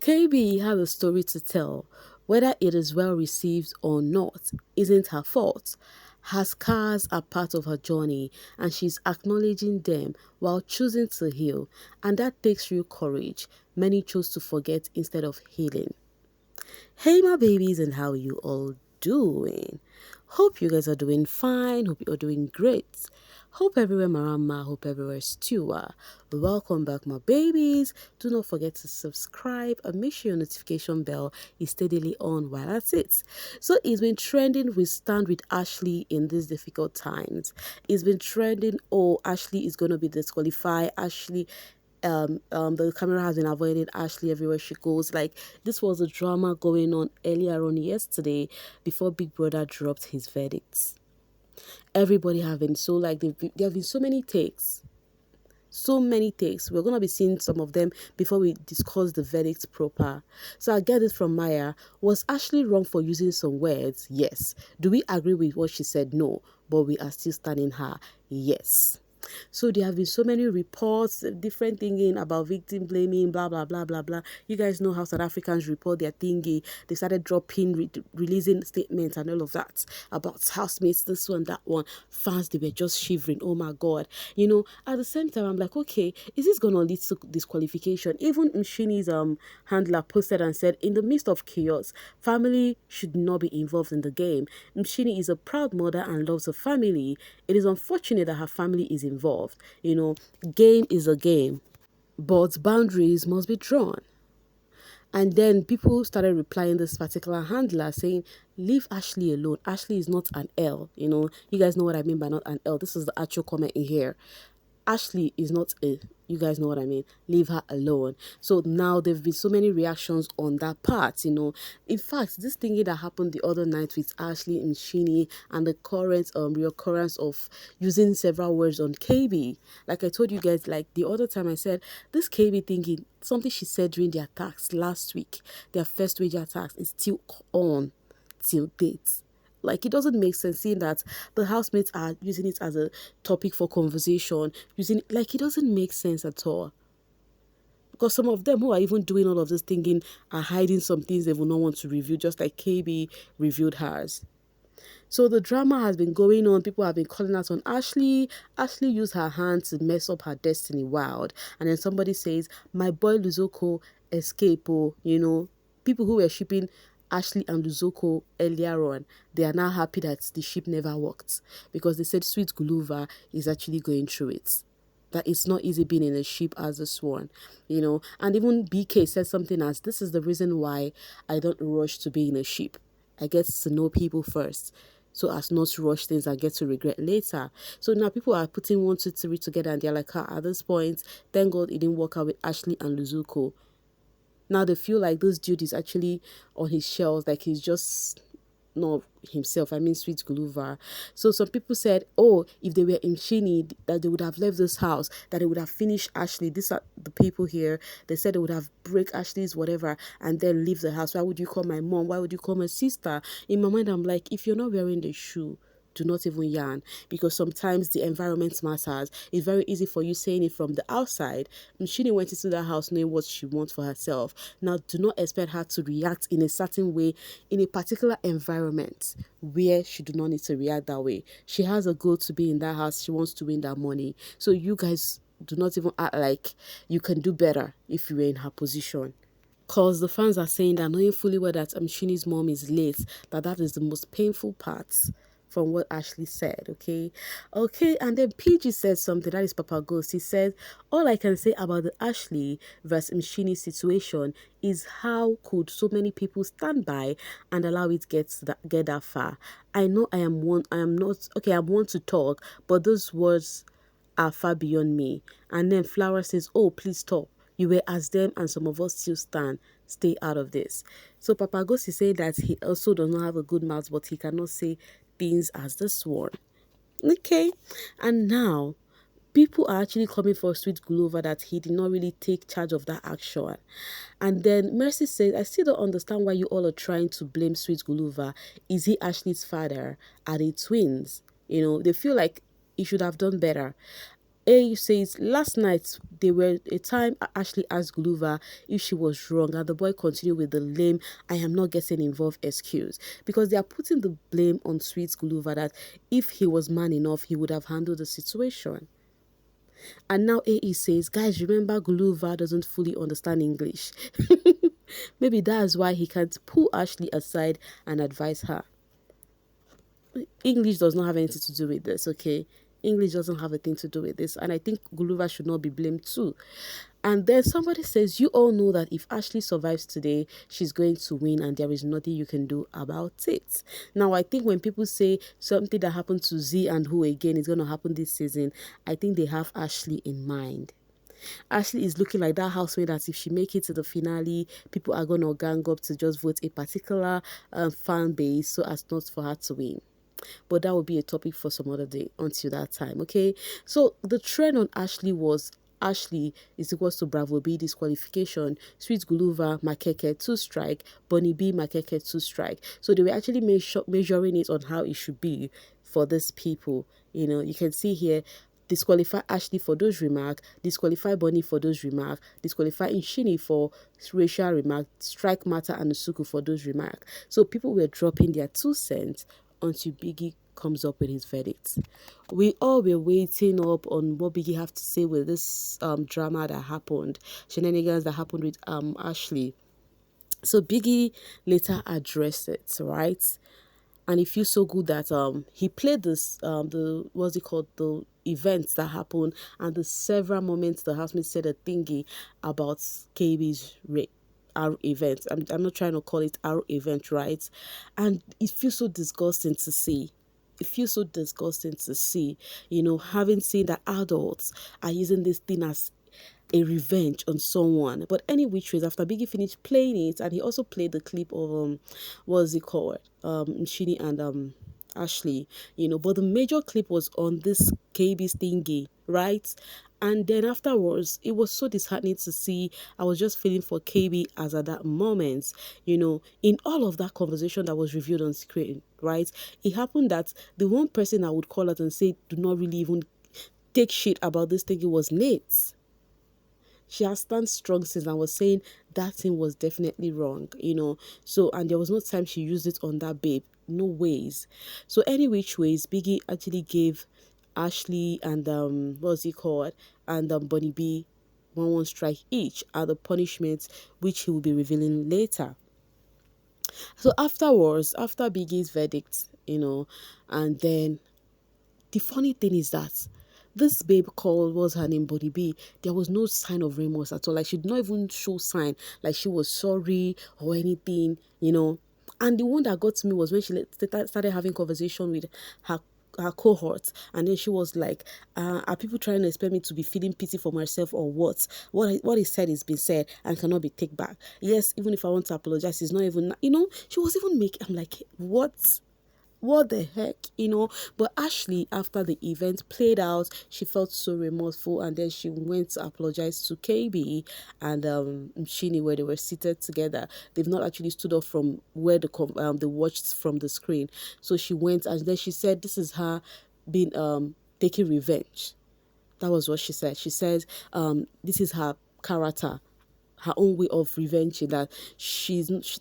KB has a story to tell. Whether it is well received or not isn't her fault. Her scars are part of her journey and she's acknowledging them while choosing to heal. And that takes real courage. Many chose to forget instead of healing. Hey my babies, and how you all doing? Hope you guys are doing fine. Hope you're doing great. Hope everywhere marama, hope everywhere stewa. Welcome back my babies. Do not forget to subscribe and make sure your notification bell is steadily on while at it. So it's been trending with Stand with Ashley in these difficult times. It's been trending, oh, Ashley is gonna be disqualified. Ashley the camera has been avoiding Ashley everywhere she goes. Like, this was a drama going on earlier on yesterday before Big Brother dropped his verdicts. Everybody have been so, like, there have been so many takes. So many takes. We're gonna be seeing some of them before we discuss the verdict proper. So I get it from Maya. Was Ashley wrong for using some words? Yes. Do we agree with what she said? No. But we are still standing her. Yes. So there have been so many reports, different thinking about victim blaming, blah, blah, blah, blah, blah. You guys know how South Africans report their thingy. They started dropping, releasing statements and all of that about housemates, this one, that one. Fans, they were just shivering. Oh my God. You know, at the same time, I'm like, okay, is this going to lead to disqualification? Even Mshini's handler posted and said, in the midst of chaos, family should not be involved in the game. Mshini is a proud mother and loves her family. It is unfortunate that her family is involved. You know, game is a game, but boundaries must be drawn. And then people started replying this particular handler saying, leave Ashley alone. Ashley is not an L. You know, you guys know what I mean by not an L. This is the actual comment in here. Ashley is not a, you guys know what I mean, leave her alone. So now there have been so many reactions on that part, you know. In fact, this thingy that happened the other night with Ashley and Mshini and the current reoccurrence of using several words on KB, like I told you guys, like the other time I said, this KB thingy, something she said during the attacks last week, their first wage attacks, is still on till date. Like, it doesn't make sense seeing that the housemates are using it as a topic for conversation, using it, like, it doesn't make sense at all. Because some of them who are even doing all of this thinking are hiding some things they will not want to reveal, just like KB revealed hers. So the drama has been going on. People have been calling out on Ashley. Ashley used her hand to mess up her destiny wild. And then somebody says, my boy Luzoko escape, oh, you know, people who were shipping Ashley and Luzoko earlier on, they are now happy that the ship never worked because they said Sweet Guluva is actually going through it. That it's not easy being in a ship as a swan, you know. And even BK said something as, this is the reason why I don't rush to be in a ship. I get to know people first, so as not to rush things and get to regret later. So now people are putting 1, 2, 3 together and they're like, at this point, thank God it didn't work out with Ashley and Luzuko. Now they feel like this dude is actually on his shelves, like he's just not himself. I mean, Sweet Guluva. So some people said, oh, if they were in Mshini, that they would have left this house, that they would have finished Ashley. These are the people here. They said they would have break Ashley's whatever and then leave the house. Why would you call my mom? Why would you call my sister? In my mind, I'm like, if you're not wearing the shoe, do not even yarn, because sometimes the environment matters. It's very easy for you saying it from the outside. Mshini went into that house knowing what she wants for herself. Now, do not expect her to react in a certain way in a particular environment where she do not need to react that way. She has a goal to be in that house. She wants to win that money. So you guys do not even act like you can do better if you were in her position. Because the fans are saying that knowing fully well that Mshini's mom is late, that is the most painful part from what Ashley said, okay? Okay, and then PG said something, that is Papa Ghost. He said, all I can say about the Ashley versus Mshini situation is how could so many people stand by and allow it get that far? I know I'm one to talk, but those words are far beyond me. And then Flower says, oh, please stop. You were as them and some of us still stand. Stay out of this. So Papa Ghost is saying that he also does not have a good mouth, but he cannot say things as this one. Okay. And now people are actually coming for Sweet Gulova that he did not really take charge of that action. And then Mercy says, I still don't understand why you all are trying to blame Sweet Gulova. Is he Ashley's father? Are they twins? You know, they feel like he should have done better. A says last night they were a time Ashley asked Glover if she was wrong, and the boy continued with the lame "I am not getting involved" excuse, because they are putting the blame on Sweet Glover that if he was man enough he would have handled the situation. And now AE says, guys, remember Glover doesn't fully understand English. Maybe that's why he can't pull Ashley aside and advise her. English does not have anything to do with this, okay? English doesn't have a thing to do with this. And I think Gulliver should not be blamed too. And then somebody says, you all know that if Ashley survives today, she's going to win and there is nothing you can do about it. Now, I think when people say something that happened to Z and who again is going to happen this season, I think they have Ashley in mind. Ashley is looking like that housemate that if she make it to the finale, people are going to gang up to just vote a particular fan base so as not for her to win. But that will be a topic for some other day until that time, okay? So the trend on Ashley was Ashley is equals to Bravo B disqualification, Sweet Guluva Makeke 2 strike, Bonni B Makeke 2 strike. So they were actually measuring it on how it should be for these people. You know, you can see here disqualify Ashley for those remarks, disqualify Bonni for those remarks, disqualify Mshini for racial remarks, strike Mata and Nusuku for those remarks. So people were dropping their 2 cents until Biggie comes up with his verdict. We all were waiting up on what Biggie have to say with this drama that happened, shenanigans that happened with Ashley. So Biggie later addressed it, right? And he feels so good that he played this the what's it called, the events that happened and the several moments the housemate said a thingy about KB's rape. Our event. I'm not trying to call it our event, right? And it feels so disgusting to see. It feels so disgusting to see, you know, having seen that adults are using this thing as a revenge on someone. But any which ways, after Biggie finished playing it, and he also played the clip of what's it called, Mshini and Ashley, you know. But the major clip was on this KB's thingy, right? And then afterwards, it was so disheartening to see. I was just feeling for KB as at that moment, you know, in all of that conversation that was reviewed on screen, right? It happened that the one person I would call out and say, do not really even take shit about this thing, it was Nate. She has stand strong since I was saying that thing was definitely wrong, you know. So, and there was no time she used it on that babe. No ways. So, any which ways, Biggie actually gave Ashley and what's he called, and Bonnie B one strike each are the punishments which he will be revealing later. So afterwards, after Biggie's verdict, you know, and then the funny thing is that this babe called, what's her name, Body B, there was no sign of remorse at all. Like, she did not even show sign like she was sorry or anything, you know. And the one that got to me was when she started having conversation with her cohort, and then she was like, are people trying to expect me to be feeling pity for myself or what? What is said is been said and cannot be taken back. Yes, even if I want to apologize, it's not even, you know. She was even making, I'm like, what the heck, you know? But Ashley, after the event played out, she felt so remorseful, and then she went to apologize to KB and Mshini, where they were seated together. They've not actually stood up from where they watched from the screen. So she went, and then she said this is her being taking revenge. That was what she said. She says this is her character, her own way of revenge, that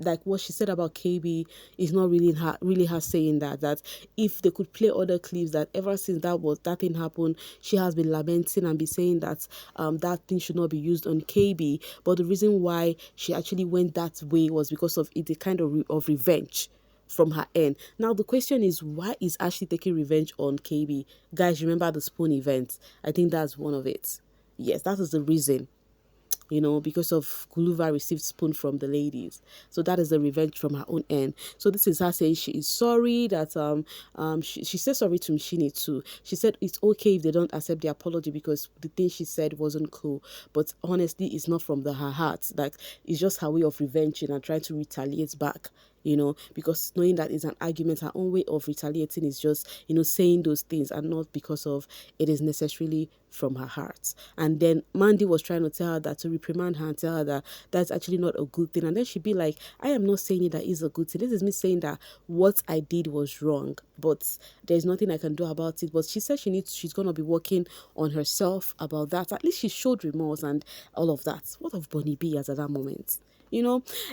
like what she said about KB is not really her saying that if they could play other clips, that ever since that thing happened, she has been lamenting and be saying that that thing should not be used on KB. But the reason why she actually went that way was because of it, the kind of revenge from her end. Now the question is, why is Ashley taking revenge on KB? Guys, remember the spoon event? I think that's one of it. Yes, that is the reason, you know, because of Guluva received spoon from the ladies. So that is the revenge from her own end. So this is her saying she is sorry, that she said sorry to Mshini too. She said it's okay if they don't accept the apology because the thing she said wasn't cool. But honestly, it's not from her heart. Like, it's just her way of revenging and trying to retaliate back, because knowing that it's an argument, her own way of retaliating is just, saying those things, and not because of it is necessarily from her heart. And then Mandy was trying to tell her that, to reprimand her and tell her that that's actually not a good thing. And then she'd be like, I am not saying it that is a good thing. This is me saying that what I did was wrong, but there's nothing I can do about it. But she said she's gonna be working on herself about that. At least she showed remorse and all of that. What of Bonnie B as at that moment?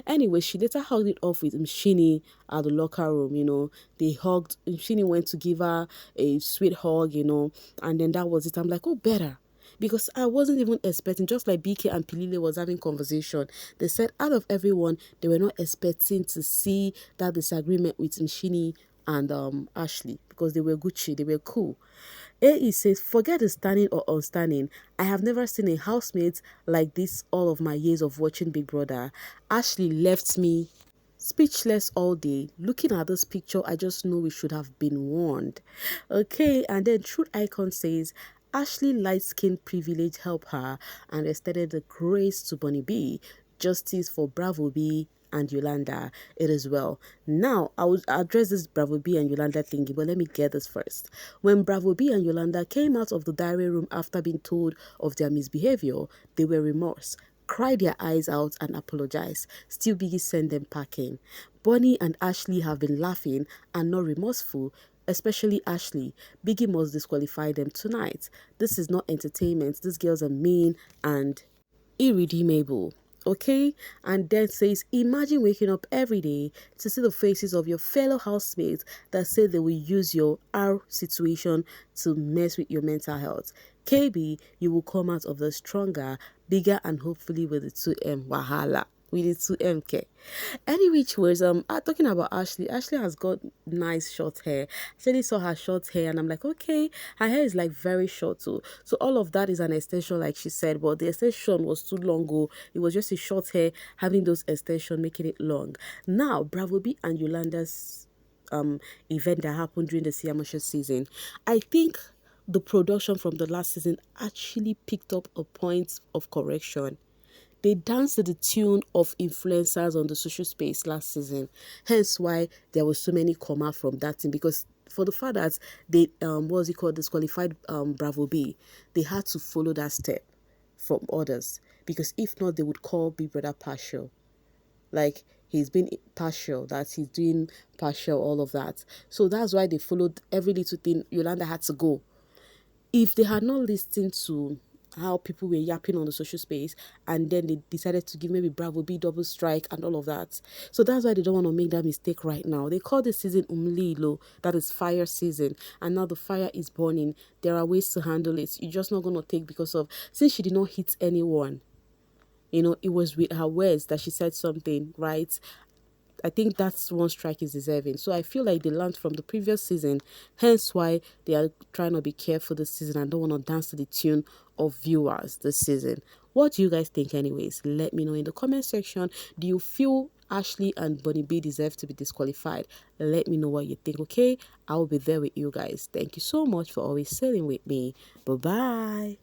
Anyway, she later hugged it off with Mshini at the locker room. They hugged. Mshini went to give her a sweet hug, and then that was it. I'm like, oh, better. Because I wasn't even expecting, just like BK and Pilile was having conversation, they said out of everyone, they were not expecting to see that disagreement with Mshini and Ashley, because they were Gucci, they were cool. AE says, forget the standing or unstanding. I have never seen a housemate like this all of my years of watching Big Brother. Ashley left me speechless all day. Looking at this picture, I just know we should have been warned. Okay, and then Truth Icon says, Ashley light-skinned privilege help her and extended the grace to Bonnie B. Justice for Bravo B and Yolanda. It is well. Now, I will address this Bravo B and Yolanda thingy, but let me get this first. When Bravo B and Yolanda came out of the diary room after being told of their misbehavior, they were remorse, cried their eyes out and apologized. Still Biggie sent them packing. Bonnie and Ashley have been laughing and not remorseful, especially Ashley. Biggie must disqualify them tonight. This is not entertainment. These girls are mean and irredeemable. Okay? And then says, imagine waking up every day to see the faces of your fellow housemates that say they will use your R situation to mess with your mental health. KB, you will come out of the stronger, bigger, and hopefully with the 2M wahala. With the 2MK. Any which words, talking about Ashley. Ashley has got nice short hair. I actually saw her short hair and I'm like, okay, her hair is like very short too. So all of that is an extension, like she said, but the extension was too long. It was just a short hair having those extension making it long. Now, Bravo B and Yolanda's event that happened during the Siamasha season, I think the production from the last season actually picked up a point of correction. They danced to the tune of influencers on the social space last season. Hence why there was so many comma from that thing. Because for the fact that they disqualified Bravo B, they had to follow that step from others. Because if not, they would call Big Brother partial. Like he's been partial, that he's doing partial, all of that. So that's why they followed every little thing. Yolanda had to go. If they had not listened to how people were yapping on the social space, and then they decided to give maybe Bravo B double strike and all of that. So that's why they don't want to make that mistake right now. They call this season Umlilo, that is fire season, and now the fire is burning. There are ways to handle it. You're just not going to take because of, since she did not hit anyone, it was with her words that she said something, right? I think that's one strike is deserving. So I feel like they learned from the previous season, hence why they are trying to be careful this season and don't want to dance to the tune of viewers this season. What do you guys think anyways? Let me know in the comment section. Do you feel Ashley and Bonnie B deserve to be disqualified? Let me know what you think, okay? I will be there with you guys. Thank you so much for always sailing with me. Bye-bye.